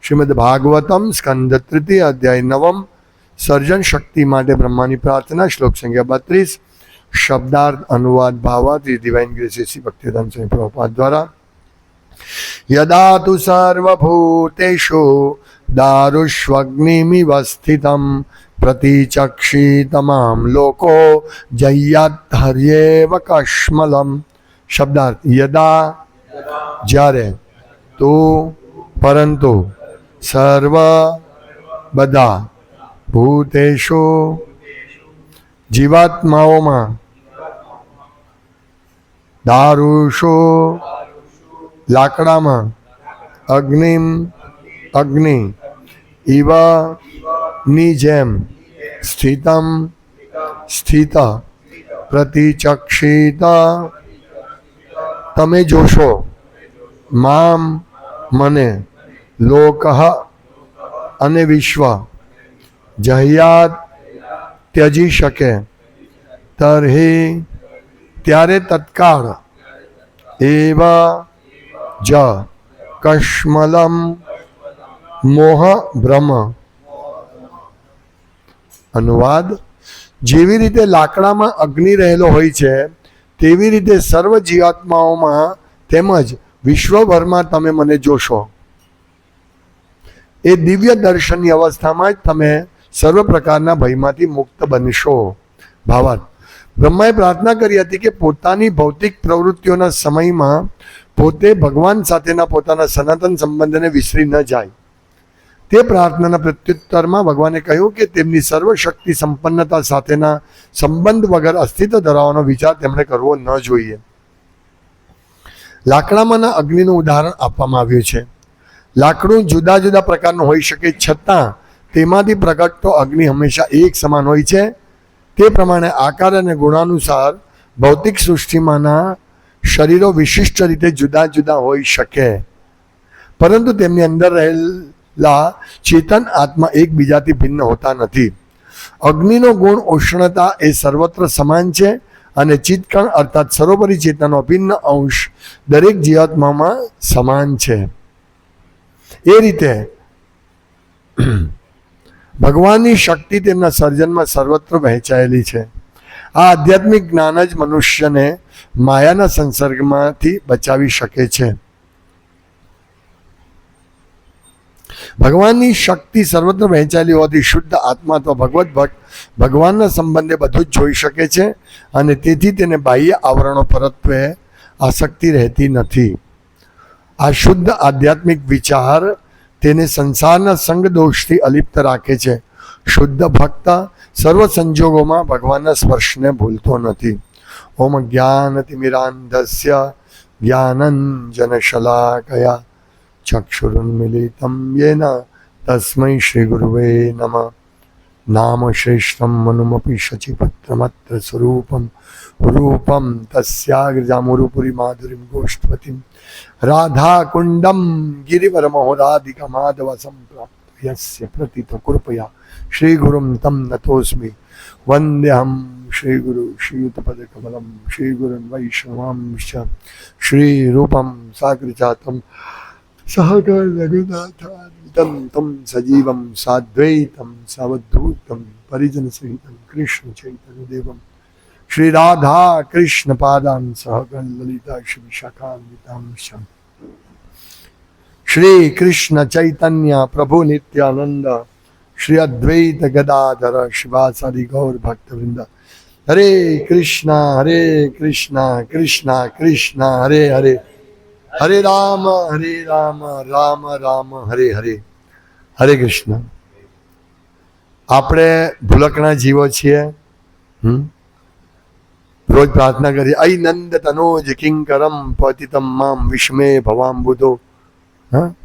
શ્રીમદ ભાગવતમ સ્કંદ તૃતીય અધ્યાય નવમ સર્જન શક્તિ માટે બ્રહ્માની પ્રાર્થના શ્લોક સંખ્યા 32 શબ્દાર્થ અનુવાદ ભાવાર્થ ડિવાઇન ગ્રેસ શ્રી ભક્તિવેદાંત સ્વામી પ્રભુપાદ દ્વારા યદા તુ સર્વભૂતેષુ દારુષ્વગ્નિમિવ સ્થિતમ પ્રતિચક્ષિતમામ લોકો જય્યાત્હર્યેવ કશ્મલમ. શબ્દાર્થ યદા જ્યારે, તુ પરંતુ, સર્વ બધા, ભૂતેષુ જીવાત્માઓમાં, દારુષો લાકડામાં, અગ્નિમ અગ્નિ, ઇવ ની જેમ, સ્થિતમ સ્થિત, પ્રતિચક્ષિત તમે જોશો, મામ મને, લોકઃ અને વિશ્વ, જહ્યાત ત્યજી શકે, તર્હિ ત્યારે તત્કાળ, એવ જ કશ્મલમ મોહ ભ્રમ. અનુવાદ જેવી રીતે લાકડામાં અગ્નિ રહેલો હોય છે તેવી રીતે સર્વ જીવાત્માઓમાં તેમજ વિશ્વભરમાં તમે મને જોશો. એ દિવ્ય દર્શનની અવસ્થામાં જ તમે સર્વ પ્રકારના ભયમાંથી મુક્ત બનશો. ભાવાર્થ બ્રહ્માએ પ્રાર્થના કરી હતી કે પોતાની ભૌતિક પ્રવૃત્તિઓના સમયમાં પોતે ભગવાન સાથેના પોતાના સનાતન સંબંધને વિસરી ન જાય. તે પ્રાર્થનાના પ્રત્યુત્તરમાં ભગવાને કહ્યું કે તેમની સર્વશક્તિ સંપન્નતા સાથેના સંબંધ વગર અસ્તિત્વ ધરાવવાનો વિચાર તેમણે કરવો ન જોઈએ. લાકડામાંના અગ્નિનું ઉદાહરણ આપવામાં આવ્યું છે. લાકડું જુદા જુદા પ્રકારનું હોઈ શકે છતાં તેમાંથી પ્રગટતો અગ્નિ હંમેશા એક સમાન હોય છે. તે પ્રમાણે આકાર અને ગુણાનુસાર ભૌતિક સૃષ્ટિમાંના શરીરો વિશિષ્ટ રીતે જુદા જુદા હોઈ શકે, પરંતુ તેમની અંદર રહેલા ચેતન આત્મા એકબીજાથી ભિન્ન હોતા નથી. અગ્નિનો ગુણ ઉષ્ણતા એ સર્વત્ર સમાન છે અને ચિત્કણ અર્થાત સર્વોપરી ચેતનાનો અભિન્ન અંશ દરેક જીવાત્મામાં સમાન છે. એ રીતે ભગવાનની શક્તિ તેમના સર્જનમાં સર્વત્ર વહેંચાયેલી છે. આ આધ્યાત્મિક જ્ઞાન જ મનુષ્યને માયાના સંસર્ગમાંથી બચાવી શકે છે. ભગવાનની શક્તિ સર્વત્ર વહેંચાયેલી હોવાથી શુદ્ધ આત્મા અથવા ભગવત ભક્ત ભગવાનના સંબંધે બધું જ જોઈ શકે છે અને તેથી તેને બાહ્ય આવરણો પરત્વે આસક્તિ રહેતી નથી. આ શુદ્ધ આધ્યાત્મિક વિચાર તેને સંસારના સંગ દોષથી અલિપ્ત રાખે છે. શુદ્ધ ભક્ત સર્વ સંજોગોમાં ભગવાનના સ્પર્શને ભૂલતો નથી. ઓમ જ્ઞાનતિમિરાંધસ્ય જ્ઞાનંજન શલાકયા ચક્ષુરુન્મિલિતમ યેન તસ્મૈ શ્રી ગુરુવે નમઃ. નામ શ્રેષ્ઠમ મનુમપી શચિપત્રમત્ર સ્વરૂપમ રૂપમ તસ્યાગ્રજામુરુપુરી માધુરીમ ગોષ્ઠવતીમ રાધા કુંડમ ગિરિવર મહોરાધિકા માધવ સંપ્રાપ્ત યસ્ય પ્રતિત કૃપયા શ્રી ગુરુમ તમ નતોસ્મિ. વંદ્યહમ શ્રી ગુરુ શ્રીયુતપદ કમલમ શ્રી ગુરુન વૈષ્ણવાંશ શ્રી રૂપમ સાગ્રજાતમ સહગર રઘુનાથાન્વિતમ તમ સજીવમ સાદ્વૈતમ સાવધૂતમ પરિજન સહિતમ કૃષ્ણ ચૈતન્ય દેવમ શ્રી રાધા કૃષ્ણ પાદાન સહગર લલિતા શ્રી વિશાખાન્વિતાંશ શ્રી કૃષ્ણ ચૈતન્ય પ્રભુ નિત્યાનંદ શ્રી અદ્વૈત ગદાધર શિવાસાદિ ગૌર ભક્તવૃંદ. હરે કૃષ્ણ કૃષ્ણ કૃષ્ણ હરે હરે, હરે રામ રામ રામ હરે હરે. હરે કૃષ્ણ. આપણે ભૂલકણા જીવો છીએ. રોજ પ્રાર્થના કરીએ અય નંદ તનોજ કિંકરમ પતિતમ મામ વિસ્મે ભવાંબુધો.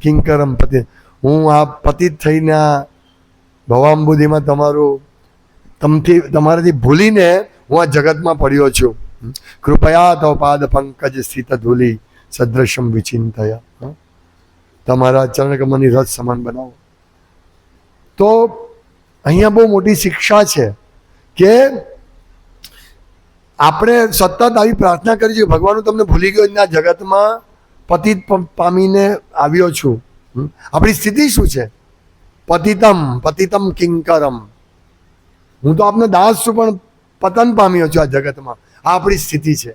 કિંકરમ પતિ, હું આ પતિત થઈને આ ભવાંબુધિમાં તમારાથી ભૂલીને હું આ જગતમાં પડ્યો છું. કૃપયા તવ પાદ પંકજ સ્થિત ધૂલી સદ્રશમ વિચિંતયા. તમારા ચરણકમળની રથ સમાન બનાવો. તો અહીંયા બહુ મોટી શિક્ષા છે કે આપણે સતત આવી પ્રાર્થના કરી છે, ભગવાન હું તમને ભૂલી ગયો, આ જગતમાં પતિત પામીને આવ્યો છું, આપણી સ્થિતિ શું છે? પતિતમ પતિતમ કિંકરમ. હું તો આપનો દાસ છું, પણ પતન પામ્યો છું આ જગતમાં. આ આપણી સ્થિતિ છે.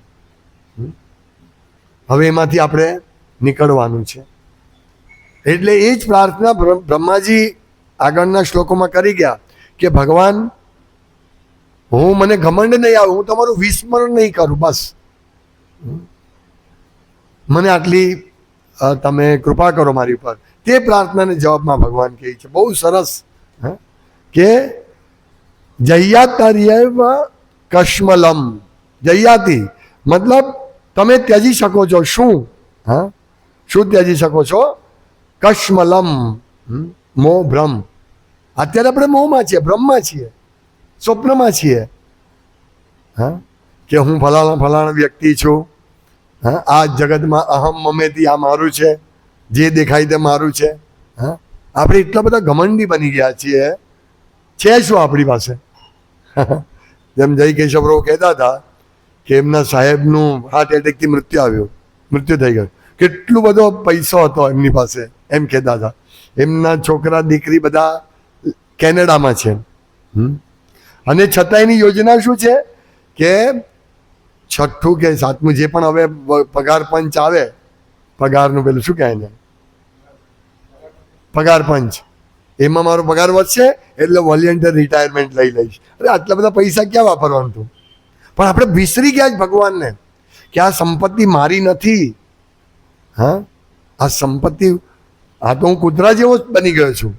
હવે એમાંથી આપણે નીકળવાનું છે. એટલે એ જ પ્રાર્થના બ્રહ્માજી આગળના શ્લોકોમાં કરી ગયા કે ભગવાન, હું મને ઘમંડ નહીં આવે, હું તમારું વિસ્મરણ નહીં કરું, બસ મને આટલી તમે કૃપા કરો મારી ઉપર. તે પ્રાર્થનાને જવાબમાં ભગવાન કહે છે બહુ સરસ કે જય્યાતર્યવ કશ્મલમ. જય્યાતિ મતલબ તમે ત્યજી શકો છો. શું? શું ત્યજી શકો છો? કશ્મલમ, મોહ ભ્રમ. અત્યારે આપણે મોહમાં છીએ, ભ્રમમાં છીએ, સ્વપ્નમાં છીએ. કે હું ફલાણા ફલાણા વ્યક્તિ છું, આ જગતમાં અહમ મમેથી આ મારું છે, જે દેખાય તે મારું છે. આપણે એટલા બધા ઘમંડી બની ગયા છીએ. છે શું આપણી પાસે? જેમ જય કેશવરાવ કહેતા હતા કે એમના સાહેબનું હાર્ટ એટેકથી મૃત્યુ થઈ ગયું. કેટલું બધો પૈસો હતો એમની પાસે, એમ કહેતા હતા. એમના છોકરા દીકરી બધા કેનેડામાં છે, અને છતાં એની યોજના શું છે કે છઠ્ઠું કે સાતમું જે પણ હવે પગાર પંચ આવે, પગારનું પેલું શું કહે ને, પગાર પંચ, એમાં મારો પગાર વધશે એટલે વોલેન્ટિયર રિટાયરમેન્ટ લઈ લઈશ. અરે આટલા બધા પૈસા ક્યાં વાપરવાનું હતું? પણ આપણે વિસરી ગયા જ ભગવાનને કે આ સંપત્તિ મારી નથી. આ સંપત્તિ, આ તો હું કૂતરા જેવો બની ગયો છું.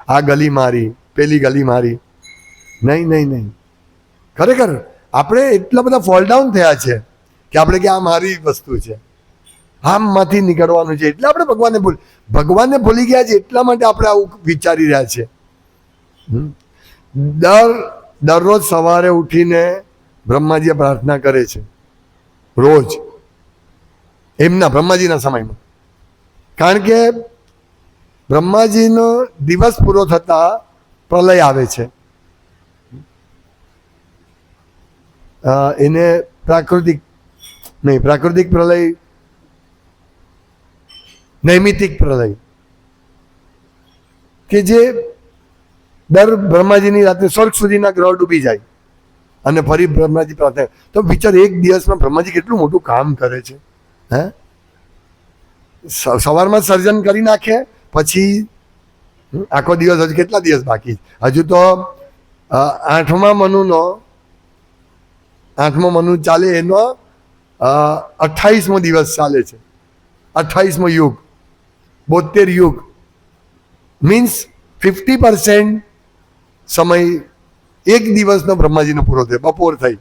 આ ગલી મારી, પેલી ગલી મારી. નહીં નહીં નહીં, ખરેખર આપણે એટલા બધા ફોલ ડાઉન થયા છે કે આપણે કે આ મારી વસ્તુ છે, આમમાંથી નીકળવાનું છે. એટલે આપણે ભગવાનને ભૂલી ગયા છે. એટલા માટે આપણે આવું વિચારી રહ્યા છે. દરરોજ સવારે ઉઠીને બ્રહ્માજી પ્રાર્થના કરે છે, રોજ એમના બ્રહ્માજીના સમયમાં. કારણ કે બ્રહ્માજીનો દિવસ પૂરો થતા પ્રલય આવે છે. એને પ્રાકૃતિક પ્રલય, નૈમિતિક પ્રલય, કે જે દર બ્રહ્માજીની રાત્રે સ્વર્ગ સુધીના ગ્રહ ડૂબી જાય અને ફરી બ્રહ્માજી પ્રાર્થના. તો વિચાર, એક દિવસમાં બ્રહ્માજી કેટલું મોટું કામ કરે છે. સવારમાં સર્જન કરી નાખે, પછી આખો દિવસ, હજુ કેટલા દિવસ બાકી? હજુ તો આઠમો મનુ ચાલે, એનો 28મો દિવસ ચાલે છે. 28મો યુગ, 72 યુગ, મીન્સ 50% સમય એક દિવસનો બ્રહ્માજીનો પૂરો થયો. બપોર થઈ,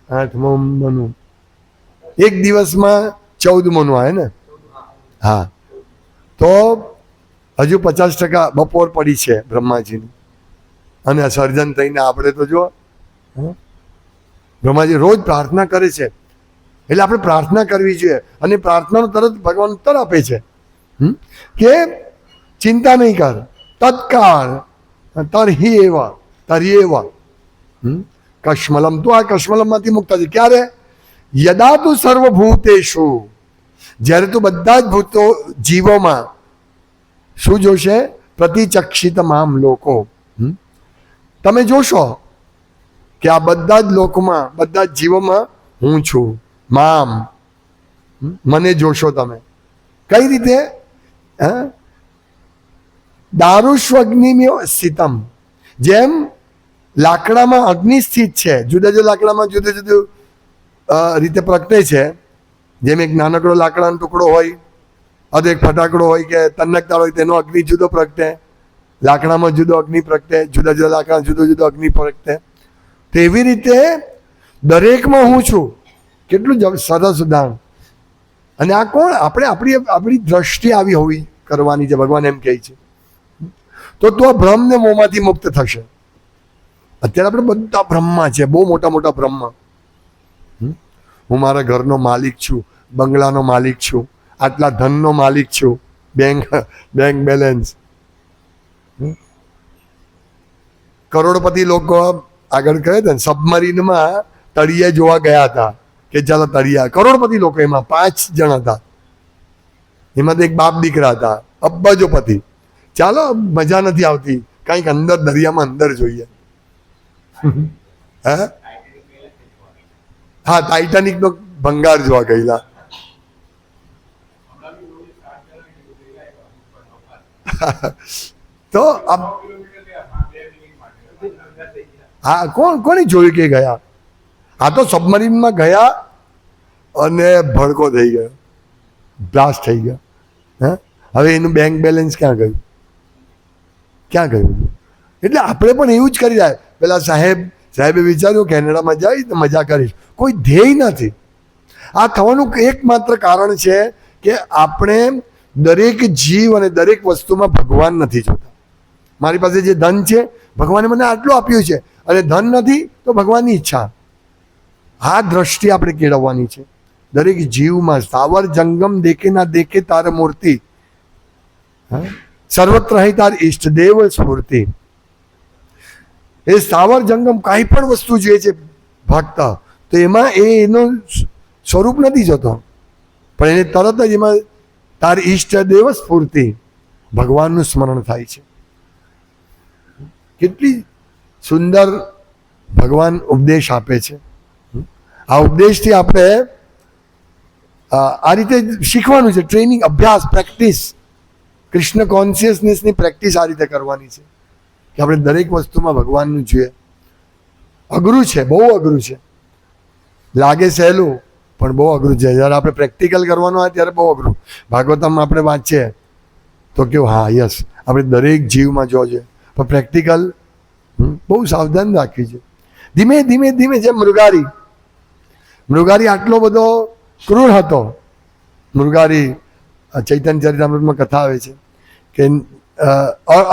આઠમો મનુ, એક દિવસમાં 14 મનુ આવે ને. હા, તો હજુ 50% બપોર પડી છે બ્રહ્માજીની. અને સર્જન થઈને આપણે તો જો બ્રહ્માજી રોજ પ્રાર્થના કરે છે. એટલે આપણે પ્રાર્થના કરવી જોઈએ, અને પ્રાર્થનાનો તરત ભગવાન ઉત્તર આપે છે કે ચિંતા નહીં કર, તત્કાળ તરહી એવા કશ્મલમ. તું આ કશ્મલમમાંથી મુક્ત છે. ક્યારે? યદા તું સર્વભૂતેષુ, જ્યારે તું બધા જ ભૂતો જીવોમાં શું જોશે? પ્રતિચક્ષિત મામ લોકો. તમે જોશો કે આ બધા જ લોકોમાં, બધા જ જીવોમાં હું છું. મામ, મને જોશો તમે. કઈ રીતે? દારુષ્વગ્નિ સ્થિતમ. જેમ લાકડામાં અગ્નિ સ્થિત છે, જુદા જુદા લાકડામાં જુદું જુદું રીતે પ્રગટે છે. જેમ એક નાનકડો લાકડાનો ટુકડો હોય, અથવા એક ફટાકડો હોય કે તન્નકતાળ હોય, તેનો અગ્નિ જુદો પ્રગટે. લાકડામાં જુદો અગ્નિ પ્રગટે, જુદા જુદા લાકડા જુદો જુદો અગ્નિ પ્રગટે. તેવી રીતે દરેકમાં હું છું. કેટલું સરસ ઉદાહરણ. અને આ કોણ? આપણે આપણી દ્રષ્ટિ આવી હોવી કરવાની છે. ભગવાન એમ કહે છે. તો આ ભ્રમ ને મોંમાંથી મુક્ત થશે. અત્યારે આપણે બધા બ્રહ્મા છે, બહુ મોટા મોટા બ્રહ્મા. હું મારા ઘરનો માલિક છું, બંગલાનો માલિક છું, આટલા ધનનો માલિક છું, બેંક બેલેન્સ. કરોડપતિ લોકો આગળ કહે છે ને, સબમરીનમાં તળિયે જોવા ગયા હતા, કે ચાલો તળિયા, કરોડપતિ લોકો, એમાં 5 જણ હતા, એમાં એક બાપ દીકરા હતા, અબ્બાજોપતિ. ચાલો મજા નથી આવતી, કંઈક અંદર દરિયામાં અંદર જોઈએ. હા, ટાઇટાનિક નો ભંગાર જોવા ગયેલા. તો હા, કોણે જોયું કે ગયા? આ તો સબમરીનમાં ગયા અને ભડકો થઈ ગયો, બ્લાસ્ટ થઈ ગયો. હવે એનું બેંક બેલેન્સ ક્યાં ગયું? ક્યાં ગયું? એટલે આપણે પણ એવું જ કરી રહ્યા. પેલા સાહેબે વિચાર્યું કેનેડામાં જાય તો મજા કરીશ, કોઈ ધ્યેય નથી. આ થવાનું એકમાત્ર કારણ છે કે આપણે દરેક જીવ અને દરેક વસ્તુમાં ભગવાન નથી જોતા. મારી પાસે જે ધન છે, ભગવાને મને આટલું આપ્યું છે, અને ધન નથી તો ભગવાનની ઈચ્છા. આ દ્રષ્ટિ આપણે કેળવવાની છે. દરેક જીવમાં સ્થાવર જંગમ દેખે ના દેખે તાર મૂર્તિ, સર્વત્ર હૈ તાર ઈષ્ટદેવ સ્ફૂર્તિ. એ સ્થાવર જંગમ કાંઈ પણ વસ્તુ જોઈએ છે ભક્ત, તો એમાં એનું સ્વરૂપ નથી જોતો, પણ એને તરત જ એમાં તાર ઈષ્ટદેવ સ્ફૂર્તિ, ભગવાનનું સ્મરણ થાય છે. કેટલી સુંદર ભગવાન ઉપદેશ આપે છે. આ ઉપદેશથી આપણે આ રીતે શીખવાનું છે. ટ્રેનિંગ, અભ્યાસ, પ્રેક્ટિસ, કૃષ્ણ કોન્શિયસનેસની પ્રેક્ટિસ આ રીતે કરવાની છે કે આપણે દરેક વસ્તુમાં ભગવાનનું જોઈએ. અઘરું છે, બહુ અઘરું છે. લાગે સહેલું પણ બહુ અઘરું છે. જ્યારે આપણે પ્રેક્ટિકલ કરવાનું હોય ત્યારે બહુ અઘરું. ભાગવતમાં આપણે વાંચીએ તો કેવું, હા યસ, આપણે દરેક જીવમાં જોઈએ, પણ પ્રેક્ટિકલ બહુ સાવધાન રાખવી છે. ધીમે ધીમે ધીમે, જેમ મૃગારી આટલો બધો ક્રૂર હતો. મૃગારી ચૈતન્ય ચરિતામૃતમાં કથા આવે છે કે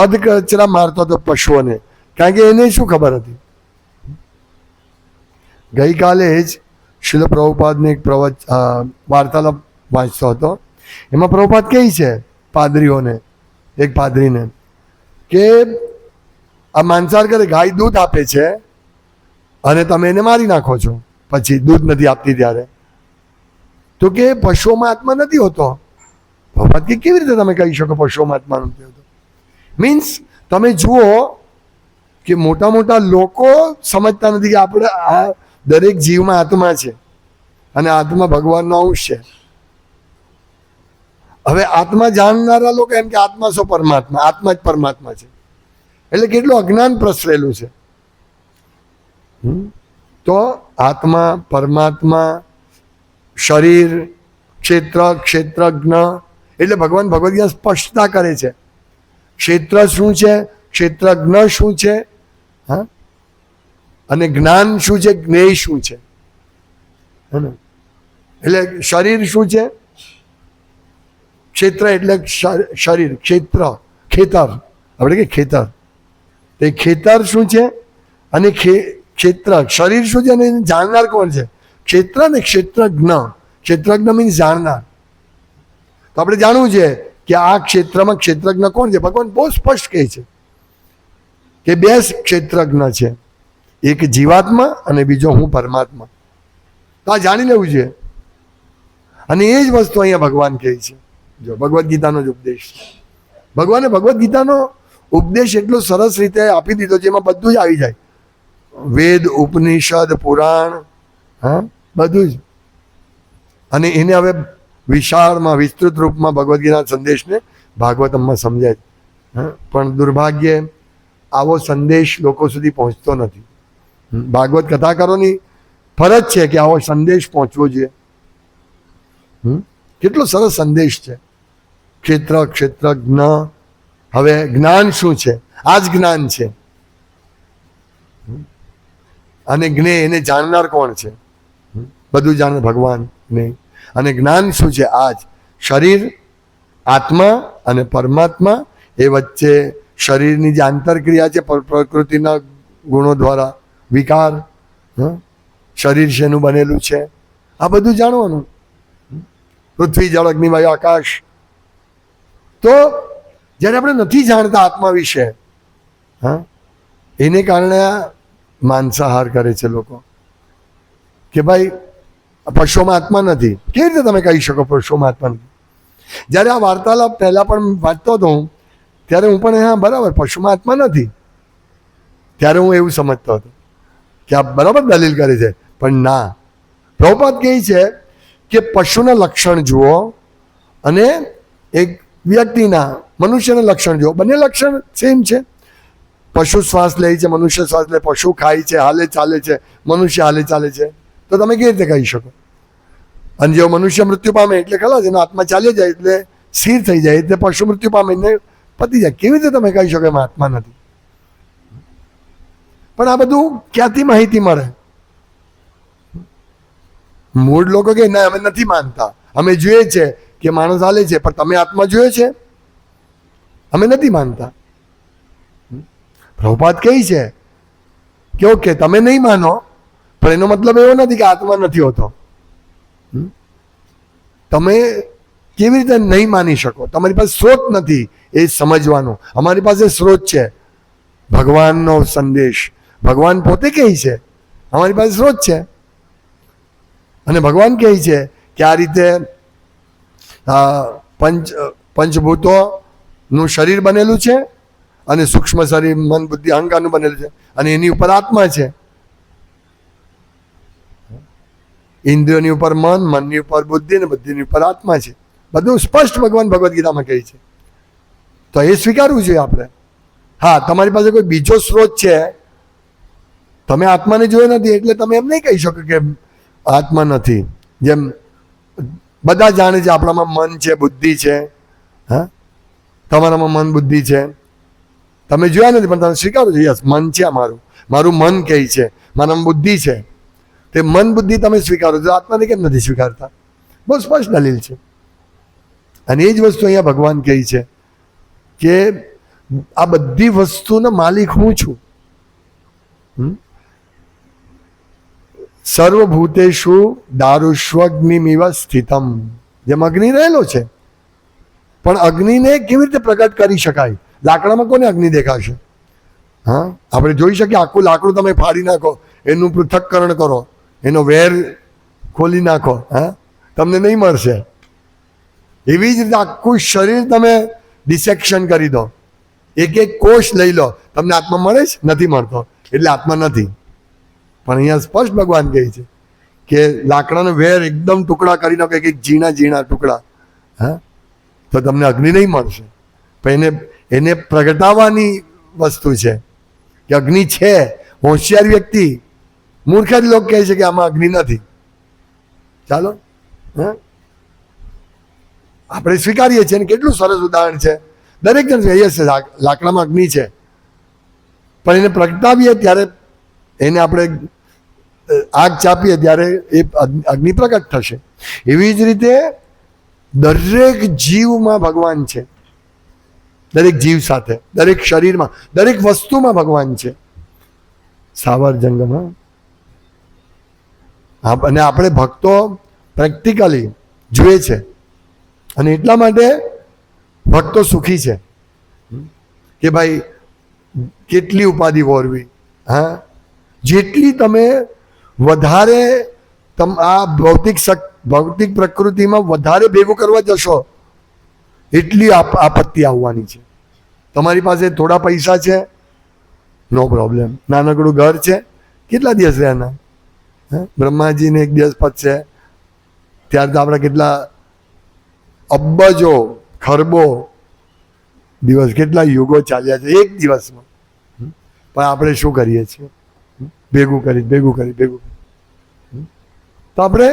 અધકચરા મારતો હતો પશુઓને, કારણ કે એને શું ખબર હતી. ગઈકાલે જ શિલ પ્રભુપાદને એક વાર્તાલાપ વાંચતો હતો. એમાં પ્રભુપાદ કહે છે પાદરીઓને, એક પાદરીને, કે આ માંસાહાર કરે, ગાય દૂધ આપે છે અને તમે એને મારી નાખો છો પછી દૂધ નથી આપતી ત્યારે. તો કે પશુઓમાં આત્મા નથી હોતો. પ્રભુપાદ કે કેવી રીતે તમે કહી શકો પશુઓમાં આત્મા નથી હોતો? મીન્સ તમે જુઓ કે મોટા મોટા લોકો સમજતા નથી કે આપણે આ દરેક જીવમાં આત્મા છે અને આત્મા ભગવાનનો અંશ છે. હવે આત્મા જાણનારા લોકો એમ કે આત્મા શું પરમાત્મા, આત્મા જ પરમાત્મા છે. એટલે કેટલું અજ્ઞાન પ્રસરેલું છે. તો આત્મા, પરમાત્મા, શરીર, ક્ષેત્રજ્ઞ, એટલે ભગવાન ભગવદ ગીતા સ્પષ્ટતા કરે છે. ક્ષેત્ર શું છે, ક્ષેત્રજ્ઞ શું છે, હા, અને જ્ઞાન શું છે, જ્ઞેય શું છે. એટલે શરીર શું છે? ક્ષેત્ર એટલે શરીર, ખેતર, આપણે કે ખેતર. એ ખેતર શું છે અને ક્ષેત્ર, શરીર શું છે અને જાણનાર કોણ છે? ક્ષેત્ર ને ક્ષેત્રજ્ઞ. ક્ષેત્રજ્ઞ મીન્સ જાણનાર. તો આપણે જાણવું છે કે આ ક્ષેત્રમાં ક્ષેત્રજ્ઞ કોણ છે. ભગવાન બહુ સ્પષ્ટ કહે છે કે 2 ક્ષેત્રજ્ઞ છે, એક જીવાત્મા અને બીજો હું પરમાત્મા. તો આ જાણી લેવું છે. અને એ જ વસ્તુ અહીંયા ભગવાન કહે છે. જો ભગવદ્ ગીતાનો જ ઉપદેશ છે. ભગવાને ભગવદ્ ગીતાનો ઉપદેશ એટલો સરસ રીતે આપી દીધો છે, એમાં બધું જ આવી જાય. વેદ, ઉપનિષદ, પુરાણ, હા, બધું જ. અને એને હવે વિશાળમાં, વિસ્તૃત રૂપમાં ભગવદ્ ગીતાના સંદેશને ભાગવતમમાં સમજાય. પણ દુર્ભાગ્યે આવો સંદેશ લોકો સુધી પહોંચતો નથી. ભાગવત કથાકારોની ફરજ છે કે આવો સંદેશ પહોંચવો જોઈએ. કેટલો સરસ સંદેશ છે. ક્ષેત્રજ્ઞ. હવે જ્ઞાન શું છે? આ જ જ્ઞાન છે. અને જ્ઞેય, એને જાણનાર કોણ છે? બધું જાણે ભગવાન. નહીં. અને જ્ઞાન શું છે? આ જ શરીર, આત્મા અને પરમાત્મા. એ વચ્ચે શરીરની જે આંતરક્રિયા છે પ્રકૃતિના ગુણો દ્વારા, વિકાર, શરીર શેનું બનેલું છે, આ બધું જાણવાનું. પૃથ્વી, જળ, અગ્નિ, વાયુ, આકાશ. તો જ્યારે આપણે નથી જાણતા આત્મા વિશે, હા, એને કારણે માંસાહાર કરે છે લોકો કે ભાઈ પશુઓમાં આત્મા નથી. કેવી રીતે તમે કહી શકો પશુઓમાં આત્મા નથી? જ્યારે આ વાર્તાલાપ પહેલા પણ વાંચતો હતો હું, ત્યારે હું પણ હા બરાબર પશુમાં આત્મા નથી, ત્યારે હું એવું સમજતો હતો કે આ બરાબર દલીલ કરે છે. પણ ના, પ્રભુપાદ કહે છે કે પશુના લક્ષણ જુઓ અને એક વ્યક્તિના મનુષ્યના લક્ષણ જુઓ, બંને લક્ષણ સેમ છે. પશુ શ્વાસ લે છે, મનુષ્ય શ્વાસ લે, પશુ ખાય છે, હાલે ચાલે છે, મનુષ્ય હાલે ચાલે છે, તો તમે કેવી રીતે કહી શકો? અને જેવો મનુષ્ય મૃત્યુ પામે એટલે ખલાસ, એનો આત્મા ચાલી જાય એટલે સ્થિર થઈ જાય, એટલે પશુ મૃત્યુ પામે એટલે પતી જાય. કેવી રીતે તમે કહી શકો એમાં આત્મા નથી? પણ આ બધું ક્યાંથી માહિતી મળે? મૂળ લોકો કે ના અમે નથી માનતા, અમે જોઈએ છે કે માણસ હાલે છે, પણ તમે આત્મા જોયો છે? અમે નથી માનતા. પ્રભુપાદ કહે છે કે ઓકે તમે નહીં માનો, પણ એનો મતલબ એવો નથી કે આત્મા નથી હોતો. તમે કેવી રીતે નહીં માની શકો? તમારી પાસે સ્ત્રોત નથી એ સમજવાનો. અમારી પાસે સ્ત્રોત છે, ભગવાનનો સંદેશ. ભગવાન પોતે કહે છે અમારી પાસે સ્ત્રોત છે, અને ભગવાન કહે છે કે આ રીતે પંચભૂતોનું શરીર બનેલું છે, અને સૂક્ષ્મ શરીર મન બુદ્ધિ અહંકારનું બનેલું છે, અને એની ઉપર આત્મા છે. ઇન્દ્રિયોની ઉપર મન, મનની ઉપર બુદ્ધિ, અને બુદ્ધિની ઉપર આત્મા છે. બધું સ્પષ્ટ ભગવાન ભગવદ્ ગીતામાં કહે છે. તો એ સ્વીકારવું જોઈએ આપણે. હા, તમારી પાસે કોઈ બીજો સ્ત્રોત છે, તમે આત્માને જોયો નથી એટલે તમે એમ નહીં કહી શકો કે આત્મા નથી. જેમ બધા જાણે છે આપણામાં મન છે, બુદ્ધિ છે. હા, તમારામાં મન બુદ્ધિ છે, તમે જોયા નથી પણ તમે સ્વીકારો છો, યસ મન છે મારું, મારું મન કહે છે, મારામાં બુદ્ધિ છે. તે મન બુદ્ધિ તમે સ્વીકારો છો, આત્માને કેમ નથી સ્વીકારતા? બહુ સ્પષ્ટ દલીલ છે. અને એ જ વસ્તુ અહીંયા ભગવાન કહે છે કે આ બધી વસ્તુનો માલિક હું છું. સર્વભૂતેષુ દારુષ્વગ્નિમિવ સ્થિતમ. જેમ અગ્નિ રહેલો છે, પણ અગ્નિને કેવી રીતે પ્રગટ કરી શકાય? લાકડામાં કોને અગ્નિ દેખાશે? હા, આપણે જોઈ શકીએ આખું લાકડું તમે ફાડી નાખો, એનું પૃથક્કરણ કરો, એનો વેર ખોલી નાખો, હા, તમને નહીં મળશે. એવી જ રીતે આખું શરીર તમે ડિસેક્શન કરી દો, એક એક કોષ લઈ લો, તમને આત્મા મળે છે? નથી મળતો, એટલે આત્મા નથી. પણ અહીંયા સ્પષ્ટ ભગવાન કહે છે કે લાકડાનો વેર એકદમ ટુકડા કરી નાખો, એક એક ઝીણા ઝીણા ટુકડા, હા, તો તમને અગ્નિ નહીં મળશે. પણ એને પ્રગટાવવાની વસ્તુ છે કે અગ્નિ છે. હોશિયાર વ્યક્તિ, મૂર્ખ જ લોકો કહે છે કે આમાં અગ્નિ નથી. ચાલો, હા, આપણે સ્વીકારીએ છીએ. કેટલું સરસ ઉદાહરણ છે. દરેક જણ કહીએ છે લાકડામાં અગ્નિ છે, પણ એને પ્રગટાવીએ ત્યારે, એને આપણે આગ ચાપીએ ત્યારે એ અગ્નિ પ્રગટ થશે. એવી જ રીતે દરેક જીવમાં ભગવાન છે, દરેક જીવ સાથે, દરેક શરીરમાં, દરેક વસ્તુમાં ભગવાન છે. સાવર જંગમાં. અને આપણે ભક્તો પ્રેક્ટિકલી જુએ છે, અને એટલા માટે ભક્તો સુખી છે કે ભાઈ કેટલી ઉપાધિ વોરવી. હા, જેટલી તમે વધારે આ ભૌતિક પ્રકૃતિમાં વધારે ભેગું કરવા જશો, એટલી આપત્તિ આવવાની છે. તમારી પાસે થોડા પૈસા છે, નો પ્રોબ્લેમ. નાનકડું ઘર છે, કેટલા દિવસ રહેના? બ્રહ્માજીને એક દિવસ પતશે, ત્યાર તો આપણા કેટલા અબજો ખરબો દિવસ, કેટલા યુગો ચાલ્યા છે એક દિવસમાં. પણ આપણે શું કરીએ છીએ? ભેગું કરી. તો આપણે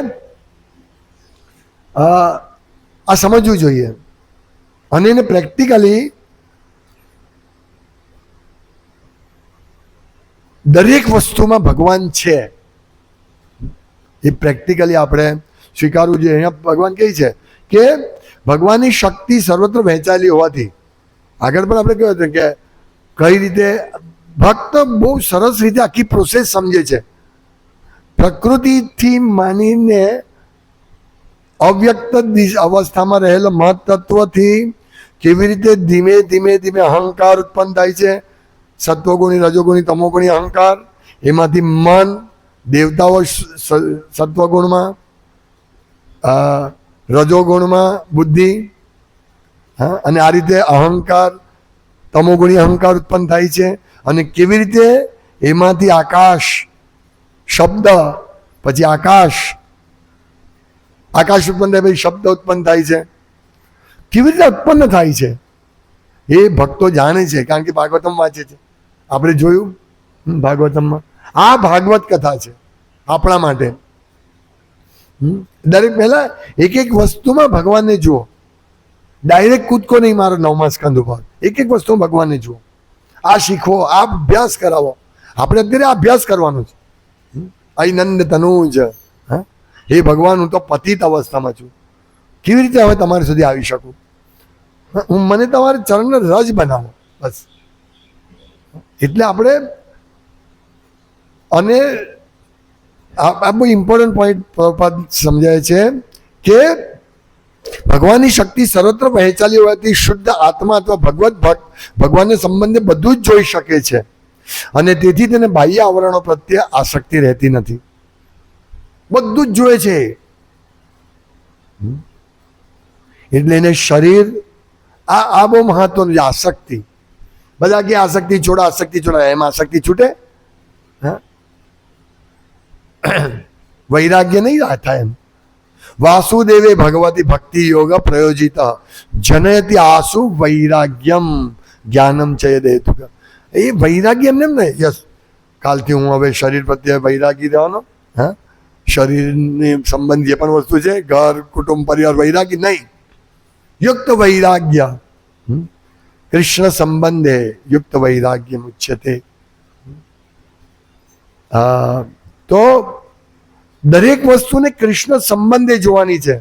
આ સમજવું જોઈએ, અને એને પ્રેક્ટિકલી દરેક વસ્તુમાં ભગવાન છે એ પ્રેક્ટિકલી આપણે સ્વીકારવું જોઈએ. અહીંયા ભગવાન કહે છે કે ભગવાનની શક્તિ સર્વત્ર વહેંચાયેલી હોવાથી, આગળ પણ આપણે કહ્યું હતું કે કઈ રીતે ભક્ત બહુ સરસ રીતે આખી પ્રોસેસ સમજે છે. પ્રકૃતિથી માનીને અવ્યક્ત અવસ્થામાં રહેલો મહત્તત્વથી કેવી રીતે ધીમે ધીમે અહંકાર ઉત્પન્ન થાય છે, સત્વગુણી, રજોગુણી, તમોગુણી અહંકાર. એમાંથી મન, દેવતાઓ સત્વગુણમાં, રજોગુણમાં બુદ્ધિ, હા, અને આ રીતે અહંકાર, તમોગુણી અહંકાર ઉત્પન્ન થાય છે. અને કેવી રીતે એમાંથી આકાશ શબ્દ, પછી આકાશ ઉત્પન્ન થાય, પછી શબ્દ ઉત્પન્ન થાય છે. કેવી રીતે ઉત્પન્ન થાય છે એ ભક્તો જાણે છે, કારણ કે ભાગવતમ વાંચે છે. આપણે જોયું ભાગવતમમાં. આ ભાગવત કથા છે આપણા માટે. દરેક પહેલા એક એક વસ્તુમાં ભગવાનને જુઓ. ડાયરેક્ટ કૂદકો નહીં મારો 9મા સ્કંદ ઉપર. એક એક વસ્તુ ભગવાનને જુઓ. આ શીખો, આ અભ્યાસ કરાવો. આપણે અત્યારે અભ્યાસ કરવાનો છે. નંદ તનુજ, હા, હે ભગવાન, હું તો પતિત અવસ્થામાં છું. કેવી રીતે હવે તમારી સુધી આવી શકું? મને તમારે ચરણને રજ બનાવો, બસ. એટલે આપણે, અને આ બહુ ઇમ્પોર્ટન્ટ પોઈન્ટ સમજાય છે કે ભગવાનની શક્તિ સર્વત્ર વહેંચાલી હોવાથી શુદ્ધ આત્મા અથવા ભગવત ભક્ત ભગવાનને સંબંધે બધું જ જોઈ શકે છે, અને તેથી તેને બાહ્ય આવરણો પ્રત્યે આસક્તિ રહેતી નથી. બધું જ જોવે છે. એટલે એને શરીર, આ બહુ મહત્વનું છે. આસક્તિ, બધા કે આસક્તિ છોડા, એમ આસક્તિ છૂટે? હા, વૈરાગ્ય નહીં થાય એમ. વાસુદેવે ભગવતી ભક્તિ યોગ પ્રયોજિત જનયતિ આસુ વૈરાગ્યમ જ્ઞાનમ ચયદેતુ. એ વૈરાગ્ય એમને એમ ને, યસ, કાલથી હું હવે શરીર પ્રત્યે વૈરાગી રહેવાનો. હા, શરીરની સંબંધ જે પણ વસ્તુ છે, ઘર, કુટુંબ, પરિવાર, વૈરાગી નહીં. યુક્ત વૈરાગ્ય, કૃષ્ણ સંબંધે યુક્ત વૈરાગ્ય ઉચ્યતે. તો દરેક વસ્તુને કૃષ્ણ સંબંધે જોવાની છે.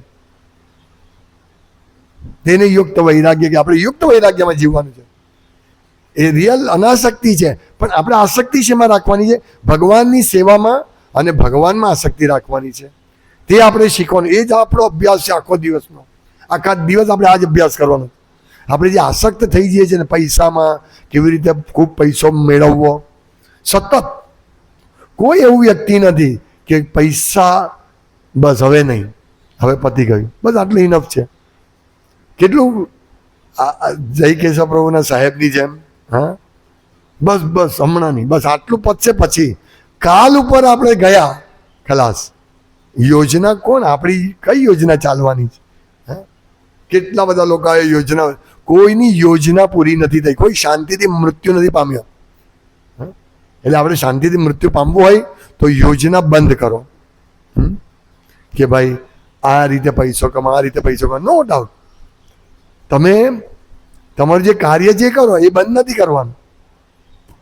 તેને યુક્ત વૈરાગ્ય, કે આપણે યુક્ત વૈરાગ્યમાં જીવવાનું છે. એ રિયલ અનાસક્તિ છે. પણ આપણે આસક્તિ શેમાં રાખવાની છે? ભગવાનની સેવામાં અને ભગવાનમાં આસક્તિ રાખવાની છે. તે આપણે શીખવાનું. એ જ આપણો અભ્યાસ છે આખો દિવસનો. આખા દિવસ આપણે આ જ અભ્યાસ કરવાનો. આપણે જે આસક્ત થઈ જઈએ છીએ ને પૈસામાં, કેવી રીતે ખૂબ પૈસો મેળવવો, સતત. કોઈ એવું વ્યક્તિ નથી કે પૈસા બસ હવે નહીં, હવે પતી ગયું, બસ આટલું ઇનફ છે. કેટલું જય કેશવ પ્રભુના સાહેબની જેમ, હા, બસ હમણાં નહીં, બસ આટલું પતશે, પછી કાલ ઉપર આપણે ગયા, ખલાસ. યોજના કોણ? આપણી કઈ યોજના ચાલવાની છે? હા, કેટલા બધા લોકોએ યોજના, કોઈની યોજના પૂરી નથી થઈ. કોઈ શાંતિથી મૃત્યુ નથી પામ્યો. એટલે આપણે શાંતિથી મૃત્યુ પામવું હોય તો યોજના બંધ કરો. કે ભાઈ આ રીતે પૈસો કમા, આ રીતે પૈસો કમા. નો ડાઉટ, તમે તમારું જે કાર્ય જે કરો એ બંધ નથી કરવાનું.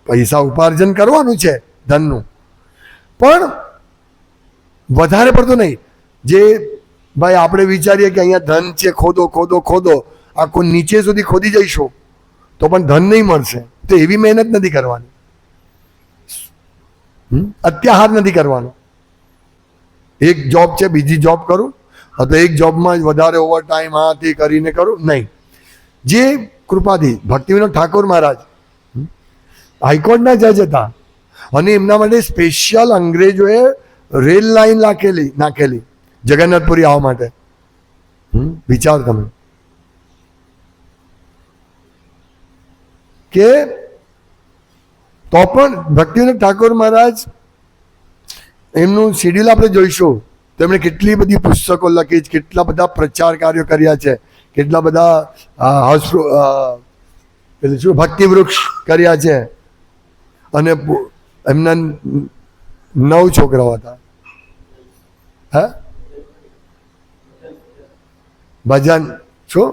પૈસા ઉપાર્જન કરવાનું છે ધનનું, પણ વધારે પડતું નહીં. જે ભાઈ આપણે વિચારીએ કે અહીંયા ધન છે, ખોદો આખું નીચે સુધી ખોદી જઈશું તો પણ ધન નહીં મળશે, તો એવી મહેનત નથી કરવાની. અત્યાહાર નથી કરવાનો. એક જોબ છે, બીજી જોબ કરું, અથવા એક જોબમાં જ વધારે ઓવર ટાઈમ આ તે કરીને કરું, નહીં. જે કૃપાથી ભક્તિવિનોદ ઠાકોર મહારાજ હાઈકોર્ટના જજ હતા, અને એમના માટે સ્પેશિયલ અંગ્રેજોએ રેલ લાઈન નાખેલી જગન્નાથપુરી આવવા માટે. વિચાર તમે કે તો પણ ભક્તિવિનોદ ઠાકોર મહારાજ, એમનું શેડ્યુલ આપણે જોઈશું તો એમણે કેટલી બધી પુસ્તકો લખી છે, કેટલા બધા પ્રચાર કાર્યો કર્યા છે, કેટલા બધા પેલું શું ભક્તિ વૃક્ષ કર્યા છે. અને એમના 9 છોકરાઓ હતા. હા, ભજન શું,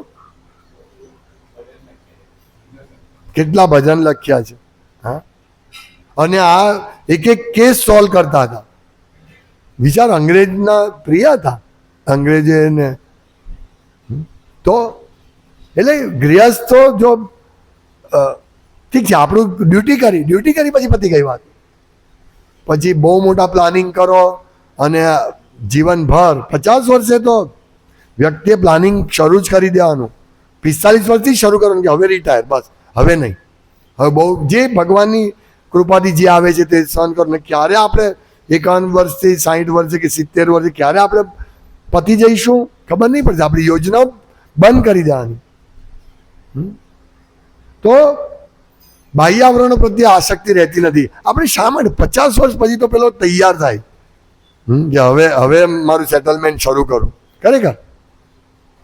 કેટલા ભજન લખ્યા છે. હા, અને આ એક એક કેસ સોલ્વ કરતા હતા. વિચાર, અંગ્રેજના પ્રિય હતા અંગ્રેજોને. તો એટલે ગૃહસ્થ જો ઠીક છે, આપણું ડ્યુટી કરી પછી પતી ગઈ વાત. પછી બહુ મોટા પ્લાનિંગ કરો અને જીવનભર 50 વર્ષે તો વ્યક્તિએ પ્લાનિંગ શરૂ જ કરી દેવાનું. 45 વર્ષથી શરૂ કરવાનું કે હવે રિટાયર, બસ હવે નહીં, હવે બહુ જે ભગવાનની કૃપાથી જે આવે છે તે સહન કરો. ને ક્યારે આપણે 51 વર્ષથી 60 વર્ષે કે 70 વર્ષે ક્યારે આપણે પતી જઈશું ખબર નહીં પડશે, આપણી યોજનાઓ બંધ કરી દેવાની. તો બાહ્ય આવરણો પ્રત્યે આસક્તિ રહેતી નથી. આપણે શા માટે 50 વર્ષ પછી તો પેલો તૈયાર થાય કે હવે મારું સેટલમેન્ટ શરૂ કરું. ખરેખર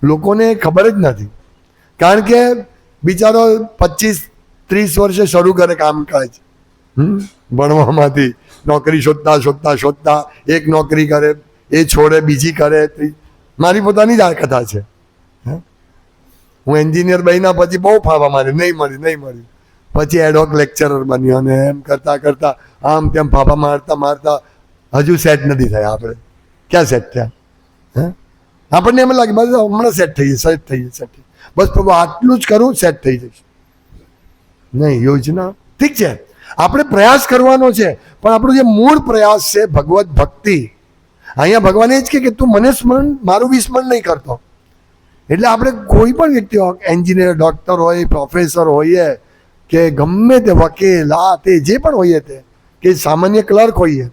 લોકોને ખબર જ નથી, કારણ કે બિચારો 25-30 વર્ષે શરૂ કરે કામકાજ, ભણવામાંથી નોકરી શોધતા એક નોકરી કરે, એ છોડે બીજી કરે. મારી પોતાની જ આ કથા છે. હું એન્જિનિયર બન્યા પછી બહુ ફાવા મારી, નહીં મળી, પછી એડહોક લેક્ચરર બન્યો, અને એમ કરતા આમ તેમ ફાફા મારતા હજુ સેટ નથી થયા. આપણે ક્યાં સેટ થયા? આપણને એમ લાગે બસ હમણાં સેટ થઈ જશે, બસ પ્રભુ આટલું જ કરું, સેટ થઈ જશે. નહીં, યોજના ઠીક છે, આપણે પ્રયાસ કરવાનો છે, પણ આપણો જે મૂળ પ્રયાસ છે ભગવત ભક્તિ. અહીંયા ભગવાન એ જ કે તું મને સ્મરણ, મારું વિસ્મરણ નહીં કરતો. એટલે આપણે કોઈ પણ વ્યક્તિ હોય, એન્જિનિયર, ડૉક્ટર હોય, પ્રોફેસર હોઈએ, કે ગમે તે વકીલ, તે જે પણ હોઈએ, તે કે સામાન્ય ક્લર્ક હોઈએ,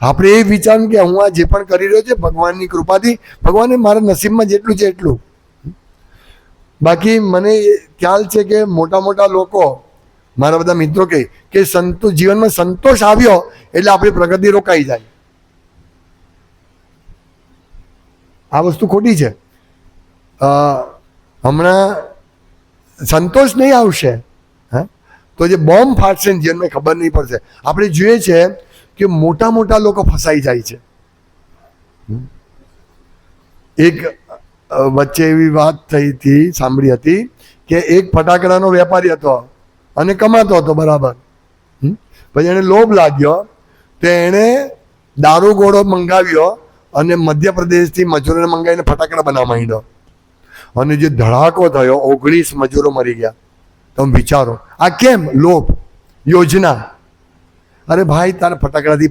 આપણે એ વિચાર કે હું આ જે પણ કરી રહ્યો છે ભગવાનની કૃપાથી, ભગવાને મારા નસીબમાં જેટલું છે એટલું. બાકી મને ખ્યાલ છે કે મોટા લોકો, મારા બધા મિત્રો કહે કે જીવનમાં સંતોષ આવ્યો એટલે આપણી પ્રગતિ રોકાઈ જાય. આ વસ્તુ ખોટી છે. હમણાં સંતોષ નહીં આવશે તો જે બોમ્બ ફાટશે ને જીવનમાં ખબર નહીં પડશે. આપણે જોઈએ છે કે મોટા લોકો ફસાઈ જાય છે. એક વચ્ચે એવી વાત થઈ હતી, સાંભળી હતી કે એક ફટાકડાનો વેપારી હતો અને કમાતો હતો બરાબર. પછી એને લોભ લાગ્યો તો એણે દારૂ ગોળો મંગાવ્યો અને મધ્યપ્રદેશથી મજૂરોને મંગાવીને ફટાકડા બનાવવા માંડ્યો. અને જે ધડાકો થયો, 19 મજૂરો મરી ગયા. તમે વિચારો, આ કેમ? લોભ, યોજના. અરે ભાઈ, તારા ફટાકડાથી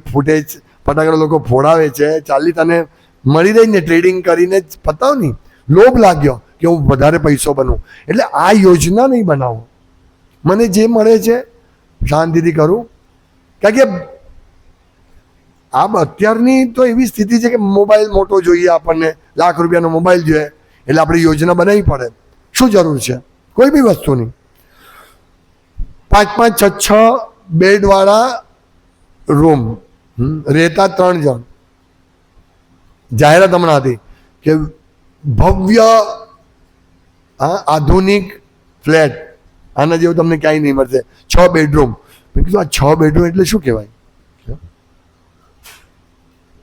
ફટાકડા લોકો ફોડાવે છે, ચાલી તને મળી રહી ને, ટ્રેડિંગ કરીને જ પતાવ નહીં. લોભ લાગ્યો કે હું વધારે પૈસો બનું, એટલે આ યોજના નહીં બનાવો. મને જે મળે છે શાંતિથી કરું. કારણ કે અત્યારની તો એવી સ્થિતિ છે કે મોબાઈલ મોટો જોઈએ, આપણને લાખ રૂપિયાનો મોબાઈલ જોઈએ, એટલે આપણે યોજના બનાવવી પડે. શું જરૂર છે? કોઈ બી વસ્તુની. 5-5, 6-6 બેડવાળા રૂમ, રહેતા 3 જણ. જાહેરાત હમણાં હતી કે ભવ્ય આધુનિક ફ્લેટ, આના જેવું તમને ક્યાંય નહીં મળશે, 6 બેડરૂમ. મેં કીધું આ 6 બેડરૂમ એટલે શું કહેવાય?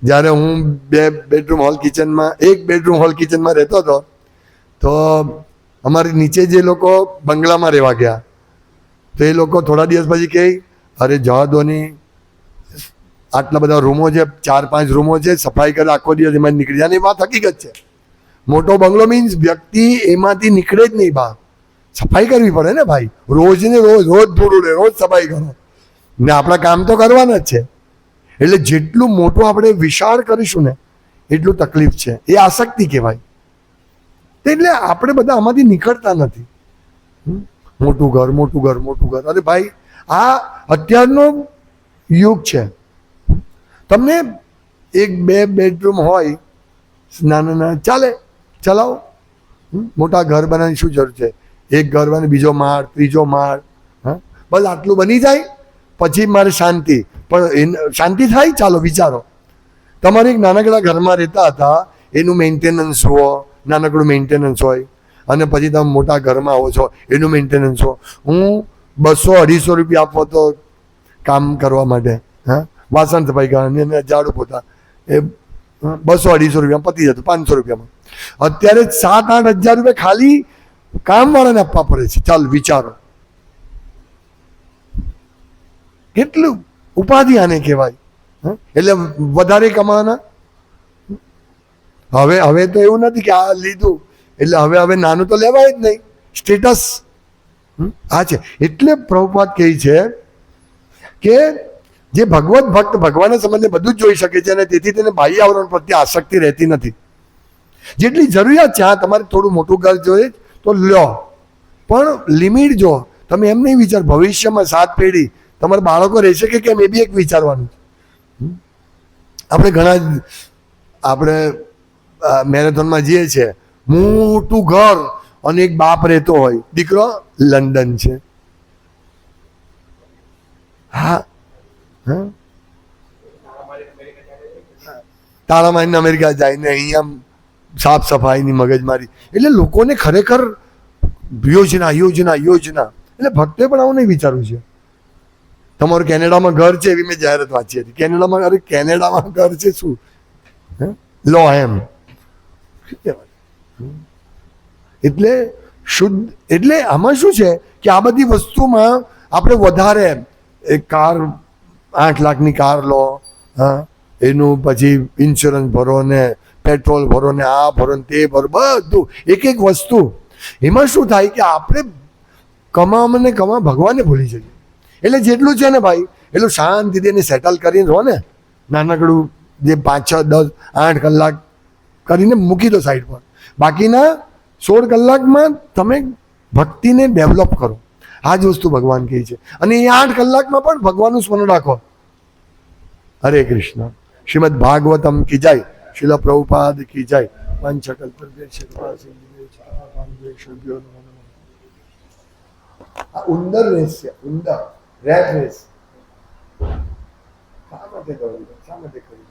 જ્યારે હું 2 બેડરૂમ હોલ કિચનમાં, 1 બેડરૂમ હોલ કિચનમાં રહેતો હતો, તો અમારી નીચે જે લોકો બંગલામાં રહેવા ગયા, તો એ લોકો થોડા દિવસ પછી કહે, અરે જવા દો નહીં, આટલા બધા રૂમો છે, 4-5 રૂમો છે, સફાઈ કરે આખો દિવસ એમાં નીકળી જાય. એ વાત હકીકત છે. મોટો બંગલો મીન્સ વ્યક્તિ એમાંથી નીકળે જ નહીં બહાર. સફાઈ કરવી પડે ને ભાઈ, રોજ ધૂળ ઉડે, રોજ સફાઈ કરો ને, આપણા કામ તો કરવાના જ છે. એટલે જેટલું મોટું આપણે વિશાળ કરીશું ને એટલું તકલીફ છે. એ આસક્તિ કહેવાય. એટલે આપણે બધા આમાંથી નીકળતા નથી. મોટું ઘર. અરે ભાઈ, આ અત્યારનો યુગ છે. તમને 1-2 બેડરૂમ હોય, નાના ચાલે, ચલાવો. મોટા ઘર બનાવવાની શું જરૂર છે? એક ઘર બને, બીજો માળ, ત્રીજો માળ, બસ આટલું બની જાય પછી મારે શાંતિ. પણ શાંતિ થાય? ચાલો વિચારો, તમારે એક નાનકડા ઘરમાં રહેતા હતા, એનું મેન્ટેનન્સ નાનકડું મેન્ટેનન્સ હોય, અને પછી તમે મોટા ઘરમાં આવો છો, એનું મેન્ટેનન્સ હોય. હું 200-250 રૂપિયા આપવો તો કામ કરવા માટે, વાસણ સફાઈ કરવાની અને ઝાડુ પોતા, એ 200-250 રૂપિયા પતી જતું 500 રૂપિયામાં. અત્યારે 7-8 હજાર રૂપિયા ખાલી કામવાળાને આપવા પડે છે. ચાલ વિચારો, કેટલું ઉપાધિ આને કહેવાય. એટલે વધારે કમાવાના. હવે તો એવું નથી કે આ લીધું એટલે હવે નાનું તો લેવાય જ નહીં. સ્ટેટસ આ છે. એટલે પ્રભુપાદ કહે છે કે જે ભગવત ભક્ત ભગવાનના સંબંધે બધું જ જોઈ શકે છે, અને તેથી તેને બાહ્ય આવરણ પ્રત્યે આસક્તિ રહેતી નથી. જેટલી જરૂરિયાત છે, તમારે થોડું મોટું ઘર જોઈએ તો લો, પણ લિમિટ જો. તમે એમ નહીં વિચાર ભવિષ્યમાં 7 પેઢી તમારા બાળકો રહેશે કે કેમ, એ બી એક વિચારવાનું. આપણે મેરેથોનમાં જઈએ છે, મોટું ઘર અને એક બાપ રહેતો હોય, દીકરો લંડન છે. હા હા, તાળા મારીને અમેરિકા જાય ને અહીંયા સાફ સફાઈની મગજમારી. એટલે લોકોને ખરેખર યોજના યોજના યોજના. એટલે ભક્તે પણ આવું નહીં વિચારવું છે. તમારું કેનેડામાં ઘર છે એવી મેં જાહેરાત વાંચી હતી. કેનેડામાં, અરે કેનેડામાં ઘર છે શું, લો એમ. એટલે શુદ્ધ, એટલે આમાં શું છે કે આ બધી વસ્તુમાં આપણે વધારે, એક કાર 8 લાખની કાર લો, હા, એનું પછી ઇન્સ્યોરન્સ ભરો ને પેટ્રોલ ભરો ને આ ભરો ને તે ભરો, બધું એક એક વસ્તુ. એમાં શું થાય કે આપણે કમા ભગવાનને ભૂલી જઈએ. એટલે જેટલું છે ને ભાઈ એટલું શાંતિથી એને સેટલ કરીને રહો ને. નાનકડું જે 5, 6, 10, 8 કલાક કરીને મૂકી દો સાઈડ પર. બાકીના 16 કલાકમાં તમે ભક્તિને ડેવલપ કરો. આ જ વસ્તુ ભગવાન કહે છે. અને એ 8 કલાકમાં પણ ભગવાનનું સ્મરણ રાખો. હરે કૃષ્ણ. શ્રીમદ ભાગવતમ કી જય. શિલ પ્રભુપાદ કી જય. પંચકલ્પ ઉંદર રેસ છે, ઉંદર રેટ રેસ. શા માટે કર્યું?